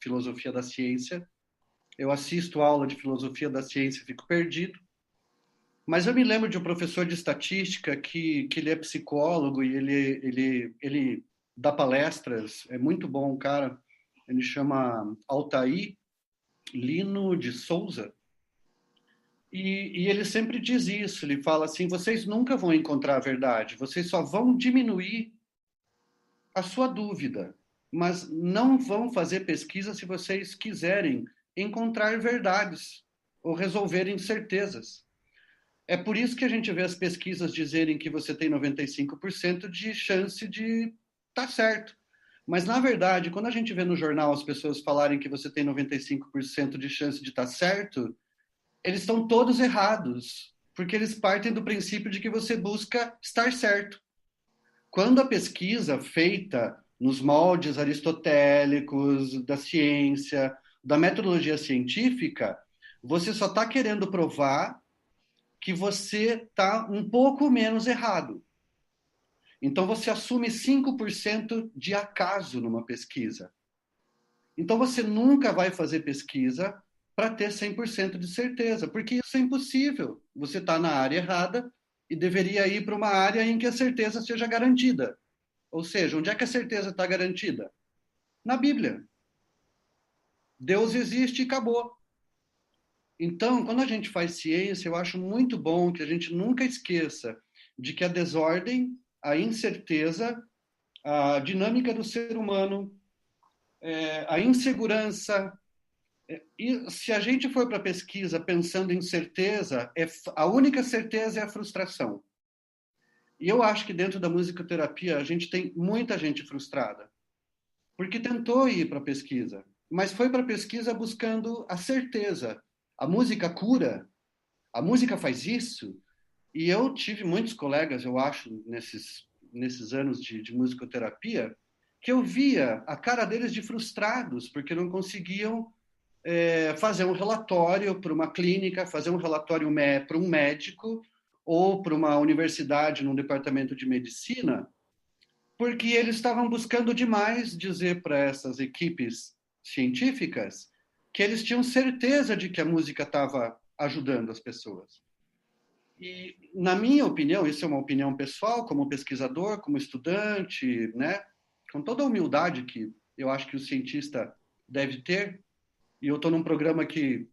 filosofia da ciência. Eu assisto aula de filosofia da ciência e fico perdido. Mas eu me lembro de um professor de estatística que ele é psicólogo e ele dá palestras, é muito bom, cara. Ele chama Altair Lino de Souza. E ele sempre diz isso, ele fala assim, vocês nunca vão encontrar a verdade, vocês só vão diminuir a sua dúvida, mas não vão fazer pesquisa se vocês quiserem encontrar verdades ou resolver incertezas. É por isso que a gente vê as pesquisas dizerem que você tem 95% de chance de estar certo. Mas, na verdade, quando a gente vê no jornal as pessoas falarem que você tem 95% de chance de estar certo, eles estão todos errados, porque eles partem do princípio de que você busca estar certo. Quando a pesquisa feita nos moldes aristotélicos, da ciência, da metodologia científica, você só está querendo provar que você está um pouco menos errado. Então, você assume 5% de acaso numa pesquisa. Então, você nunca vai fazer pesquisa para ter 100% de certeza, porque isso é impossível. Você está na área errada e deveria ir para uma área em que a certeza seja garantida. Ou seja, onde é que a certeza está garantida? Na Bíblia. Deus existe e acabou. Então, quando a gente faz ciência, eu acho muito bom que a gente nunca esqueça de que a desordem, a incerteza, a dinâmica do ser humano, a insegurança. E se a gente for para a pesquisa pensando em certeza, a única certeza é a frustração. E eu acho que dentro da musicoterapia a gente tem muita gente frustrada, porque tentou ir para a pesquisa, mas foi para a pesquisa buscando a certeza. A música cura, a música faz isso. E eu tive muitos colegas, eu acho, nesses anos de musicoterapia, que eu via a cara deles de frustrados, porque não conseguiam fazer um relatório para uma clínica, fazer um relatório para um médico ou para uma universidade num departamento de medicina, porque eles estavam buscando demais dizer para essas equipes científicas que eles tinham certeza de que a música estava ajudando as pessoas. E, na minha opinião, isso é uma opinião pessoal, como pesquisador, como estudante, né? Com toda a humildade que eu acho que o cientista deve ter. E eu estou num programa que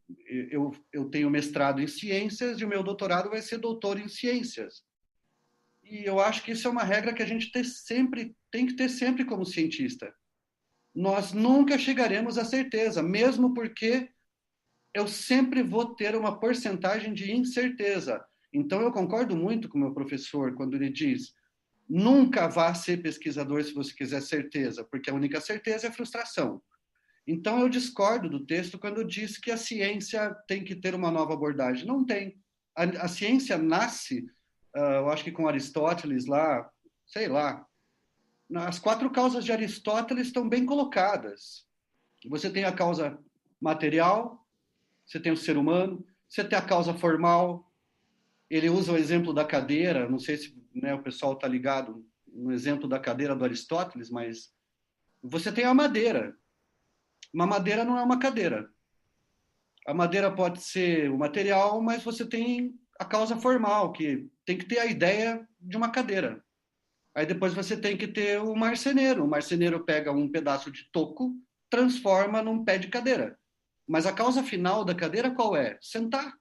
eu tenho mestrado em ciências e o meu doutorado vai ser doutor em ciências. E eu acho que isso é uma regra que a gente tem que ter sempre como cientista. Nós nunca chegaremos à certeza, mesmo porque eu sempre vou ter uma porcentagem de incerteza. Então, eu concordo muito com o meu professor quando ele diz: nunca vá ser pesquisador se você quiser certeza, porque a única certeza é a frustração. Então, eu discordo do texto quando diz que a ciência tem que ter uma nova abordagem. Não tem. A ciência nasce, eu acho que com Aristóteles lá, sei lá. As quatro causas de Aristóteles estão bem colocadas. Você tem a causa material, você tem o ser humano, você tem a causa formal. Ele usa o exemplo da cadeira, não sei se, né, o pessoal está ligado no exemplo da cadeira do Aristóteles, mas você tem a madeira. Uma madeira não é uma cadeira. A madeira pode ser o material, mas você tem a causa formal, que tem que ter a ideia de uma cadeira. Aí depois você tem que ter o marceneiro. O marceneiro pega um pedaço de toco, transforma num pé de cadeira. Mas a causa final da cadeira qual é? Sentar.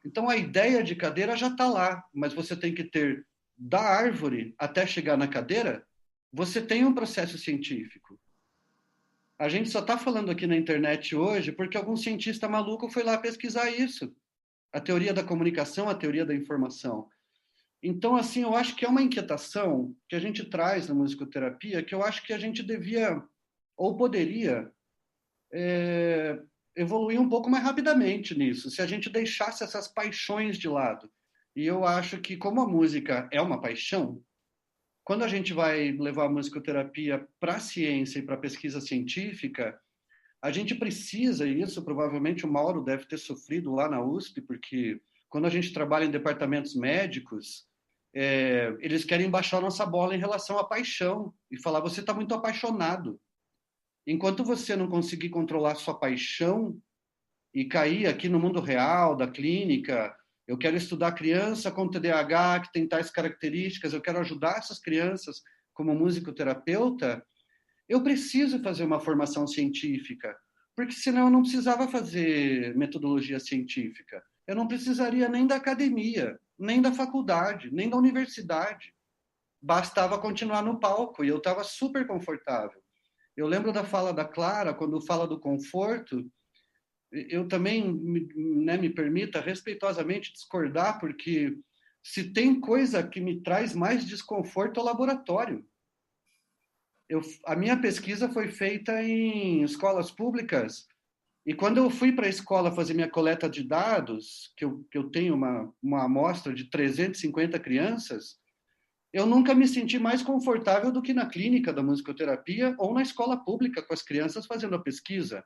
Então a ideia de cadeira já está lá, mas você tem que ter da árvore até chegar na cadeira, você tem um processo científico. A gente só está falando aqui na internet hoje porque algum cientista maluco foi lá pesquisar isso. A teoria da comunicação, a teoria da informação. Então, assim, eu acho que é uma inquietação que a gente traz na musicoterapia que eu acho que a gente devia, ou poderia, evoluir um pouco mais rapidamente nisso, se a gente deixasse essas paixões de lado. E eu acho que, como a música é uma paixão, quando a gente vai levar a musicoterapia para a ciência e para a pesquisa científica, a gente precisa, e isso provavelmente o Mauro deve ter sofrido lá na USP, porque quando a gente trabalha em departamentos médicos, eles querem baixar nossa bola em relação à paixão e falar: você está muito apaixonado. Enquanto você não conseguir controlar sua paixão e cair aqui no mundo real da clínica, eu quero estudar criança com TDAH que tem tais características, eu quero ajudar essas crianças como musicoterapeuta, eu preciso fazer uma formação científica, porque senão eu não precisava fazer metodologia científica. Eu não precisaria nem da academia, nem da faculdade, nem da universidade. Bastava continuar no palco e eu estava super confortável. Eu lembro da fala da Clara, quando fala do conforto, eu também me permita respeitosamente discordar, porque se tem coisa que me traz mais desconforto é o laboratório. A minha pesquisa foi feita em escolas públicas, e quando eu fui para a escola fazer minha coleta de dados, que eu tenho uma amostra de 350 crianças, eu nunca me senti mais confortável do que na clínica da musicoterapia ou na escola pública com as crianças fazendo a pesquisa.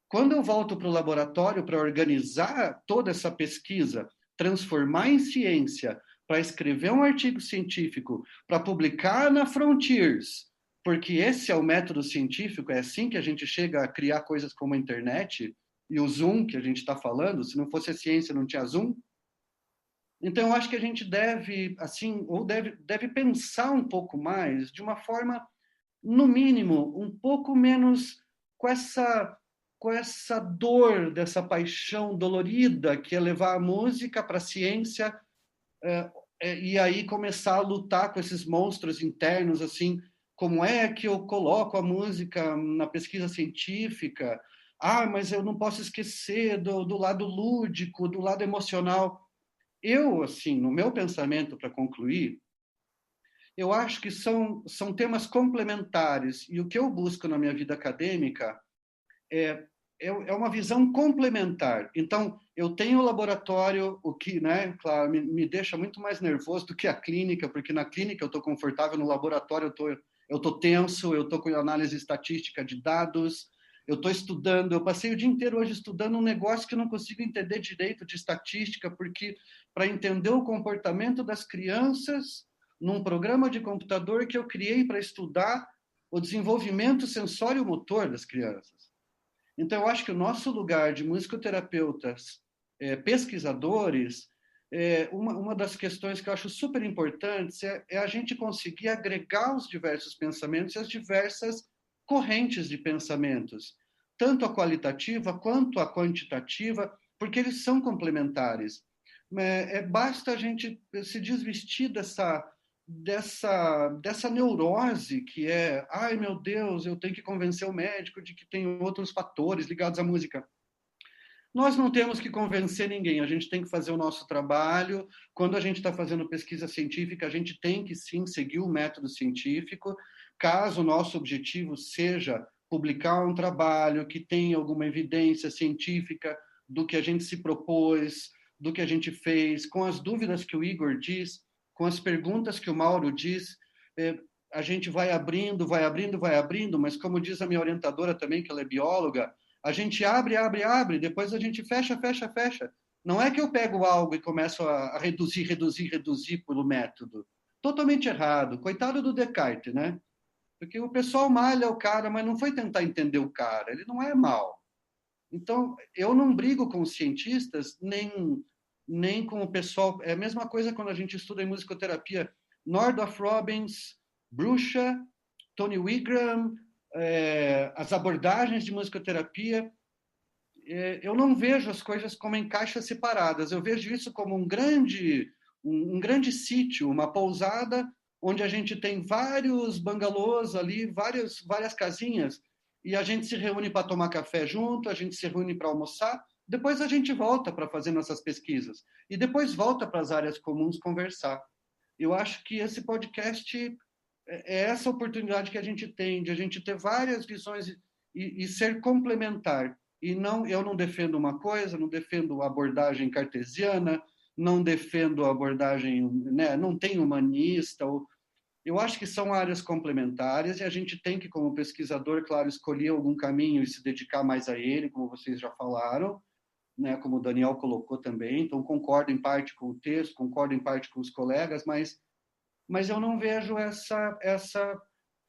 Quando eu volto para o laboratório para organizar toda essa pesquisa, transformar em ciência, para escrever um artigo científico, para publicar na Frontiers, porque esse é o método científico, é assim que a gente chega a criar coisas como a internet e o Zoom que a gente está falando. Se não fosse a ciência, não tinha Zoom. Então, eu acho que a gente deve, assim, ou deve pensar um pouco mais, de uma forma, no mínimo, um pouco menos com essa dor, dessa paixão dolorida que é levar a música para a ciência, e aí começar a lutar com esses monstros internos, assim, como é que eu coloco a música na pesquisa científica? Ah, mas eu não posso esquecer do lado lúdico, do lado emocional. Eu, assim, no meu pensamento, para concluir, eu acho que são temas complementares, e o que eu busco na minha vida acadêmica é, é uma visão complementar. Então, eu tenho o laboratório, o que, né, claro, me deixa muito mais nervoso do que a clínica, porque na clínica eu estou confortável, no laboratório eu tô tenso, eu estou com análise estatística de dados, eu estou estudando, eu passei o dia inteiro hoje estudando um negócio que eu não consigo entender direito de estatística, porque para entender o comportamento das crianças num programa de computador que eu criei para estudar o desenvolvimento sensório-motor das crianças. Então, eu acho que o nosso lugar de musicoterapeutas, pesquisadores, uma das questões que eu acho super importantes é a gente conseguir agregar os diversos pensamentos e as diversas correntes de pensamentos, tanto a qualitativa quanto a quantitativa, porque eles são complementares. Basta a gente se desvestir dessa neurose que é, ai meu Deus, eu tenho que convencer o médico de que tem outros fatores ligados à música. Nós não temos que convencer ninguém, a gente tem que fazer o nosso trabalho. Quando a gente está fazendo pesquisa científica, a gente tem que sim seguir o método científico. Caso o nosso objetivo seja publicar um trabalho que tenha alguma evidência científica do que a gente se propôs, do que a gente fez, com as dúvidas que o Igor diz, com as perguntas que o Mauro diz, a gente vai abrindo, vai abrindo, vai abrindo, mas como diz a minha orientadora também, que ela é bióloga, a gente abre, abre, abre, depois a gente fecha, fecha, fecha. Não é que eu pego algo e começo a reduzir, reduzir, reduzir pelo método. Totalmente errado. Coitado do Descartes, né? Porque o pessoal malha o cara, mas não foi tentar entender o cara. Ele não é mal. Então, eu não brigo com os cientistas, nem com o pessoal. É a mesma coisa quando a gente estuda em musicoterapia. Nordorf Robbins, Bruxa, Tony Wigram, as abordagens de musicoterapia, eu não vejo as coisas como em caixas separadas. Eu vejo isso como um grande sítio, uma pousada onde a gente tem vários bangalôs ali, várias casinhas, e a gente se reúne para tomar café junto, a gente se reúne para almoçar, depois a gente volta para fazer nossas pesquisas e depois volta para as áreas comuns conversar. Eu acho que esse podcast é essa oportunidade que a gente tem de a gente ter várias visões e ser complementar. E não, eu não defendo uma coisa, não defendo a abordagem cartesiana, não defendo a abordagem, né, não tem humanista. Eu acho que são áreas complementares e a gente tem que, como pesquisador, claro, escolher algum caminho e se dedicar mais a ele, como vocês já falaram, né, como o Daniel colocou também. Então, concordo em parte com o texto, concordo em parte com os colegas, mas eu não vejo essa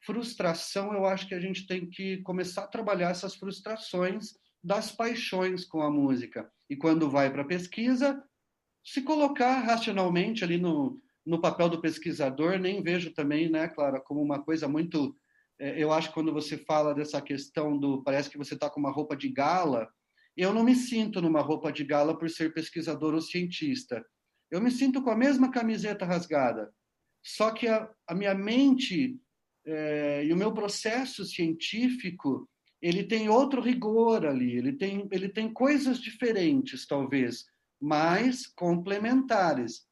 frustração, eu acho que a gente tem que começar a trabalhar essas frustrações das paixões com a música. E quando vai para a pesquisa, se colocar racionalmente ali no papel do pesquisador, nem vejo também, né, Clara, como uma coisa muito... Eu acho que quando você fala dessa questão do... Parece que você está com uma roupa de gala, eu não me sinto numa roupa de gala por ser pesquisador ou cientista. Eu me sinto com a mesma camiseta rasgada. Só que a minha mente e o meu processo científico, ele tem outro rigor ali, ele tem coisas diferentes, talvez, mas complementares,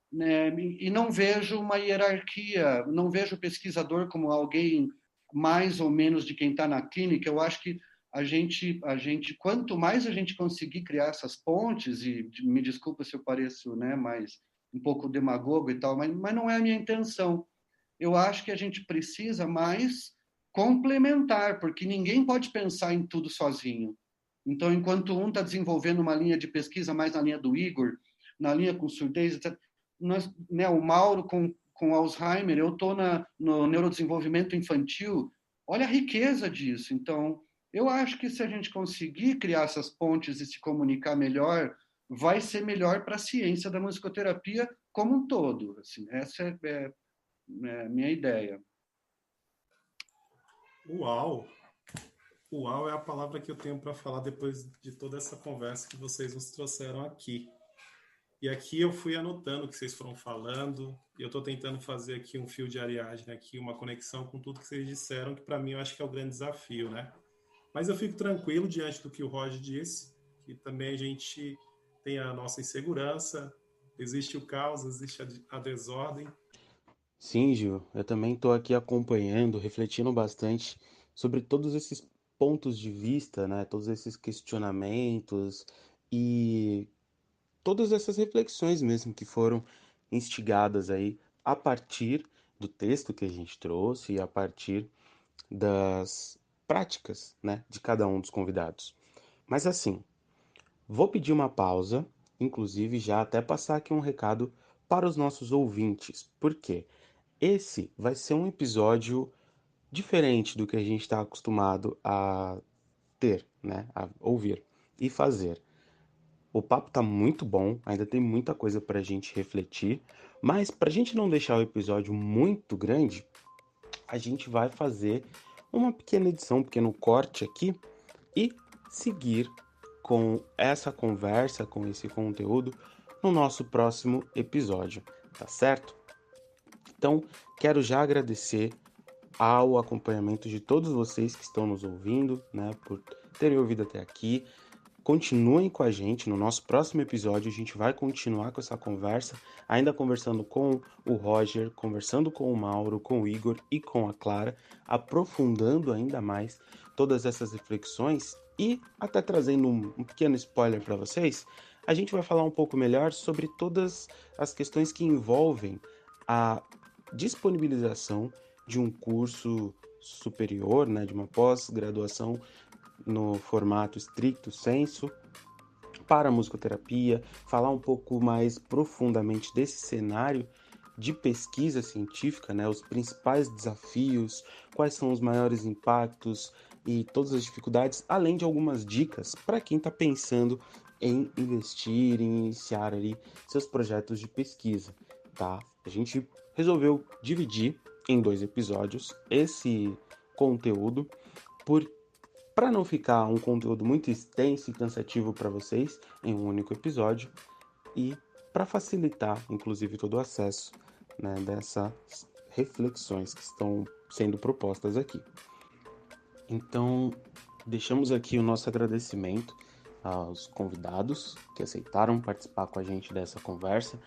né? E não vejo uma hierarquia, não vejo o pesquisador como alguém mais ou menos de quem está na clínica. Eu acho que quanto mais a gente conseguir criar essas pontes, e me desculpa se eu pareço, né, mais um pouco demagogo e tal, mas não é a minha intenção. Eu acho que a gente precisa mais complementar, porque ninguém pode pensar em tudo sozinho. Então, enquanto um está desenvolvendo uma linha de pesquisa mais na linha do Igor, na linha com surdez, etc., né, o Mauro com Alzheimer, eu estou no neurodesenvolvimento infantil. Olha a riqueza disso. Então, eu acho que se a gente conseguir criar essas pontes e se comunicar melhor, vai ser melhor para a ciência da musicoterapia como um todo. Assim, essa é a minha ideia. Uau! Uau é a palavra que eu tenho para falar depois de toda essa conversa que vocês nos trouxeram aqui. E aqui eu fui anotando o que vocês foram falando, e eu estou tentando fazer aqui um fio de Ariadne, aqui, uma conexão com tudo que vocês disseram, que para mim eu acho que é o grande desafio, né? Mas eu fico tranquilo diante do que o Roger disse, que também a gente tem a nossa insegurança, existe o caos, existe a desordem. Sim, Gil, eu também estou aqui acompanhando, refletindo bastante sobre todos esses pontos de vista, né? Todos esses questionamentos e todas essas reflexões mesmo que foram instigadas aí a partir do texto que a gente trouxe e a partir das práticas, né, de cada um dos convidados. Mas assim, vou pedir uma pausa, inclusive já até passar aqui um recado para os nossos ouvintes. Por quê? Esse vai ser um episódio diferente do que a gente está acostumado a ter, né? A ouvir e fazer. O papo tá muito bom, ainda tem muita coisa para a gente refletir, mas para a gente não deixar o episódio muito grande, a gente vai fazer uma pequena edição, um pequeno corte aqui e seguir com essa conversa, com esse conteúdo no nosso próximo episódio, tá certo? Então, quero já agradecer ao acompanhamento de todos vocês que estão nos ouvindo, né, por terem ouvido até aqui. Continuem com a gente, no nosso próximo episódio a gente vai continuar com essa conversa, ainda conversando com o Roger, conversando com o Mauro, com o Igor e com a Clara, aprofundando ainda mais todas essas reflexões e até trazendo um pequeno spoiler para vocês, a gente vai falar um pouco melhor sobre todas as questões que envolvem a disponibilização de um curso superior, né, de uma pós-graduação no formato stricto sensu para a musicoterapia, falar um pouco mais profundamente desse cenário de pesquisa científica, né, os principais desafios, quais são os maiores impactos e todas as dificuldades, além de algumas dicas para quem está pensando em investir, em iniciar ali seus projetos de pesquisa, tá? A gente resolveu dividir em 2 episódios esse conteúdo para não ficar um conteúdo muito extenso e cansativo para vocês em um único episódio e para facilitar, inclusive, todo o acesso, né, dessas reflexões que estão sendo propostas aqui. Então, deixamos aqui o nosso agradecimento aos convidados que aceitaram participar com a gente dessa conversa,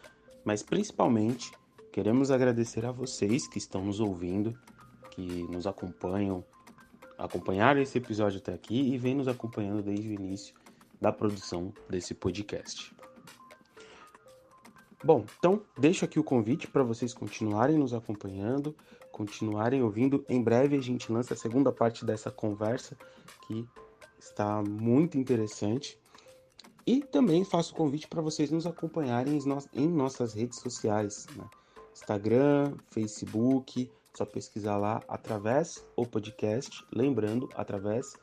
mas principalmente queremos agradecer a vocês que estão nos ouvindo, que nos acompanharam esse episódio até aqui e vem nos acompanhando desde o início da produção desse podcast. Bom, então deixo aqui o convite para vocês continuarem nos acompanhando, continuarem ouvindo. Em breve a gente lança a segunda parte dessa conversa, que está muito interessante. E também faço o convite para vocês nos acompanharem em nossas redes sociais, né? Instagram, Facebook, Só pesquisar lá através o podcast, lembrando, através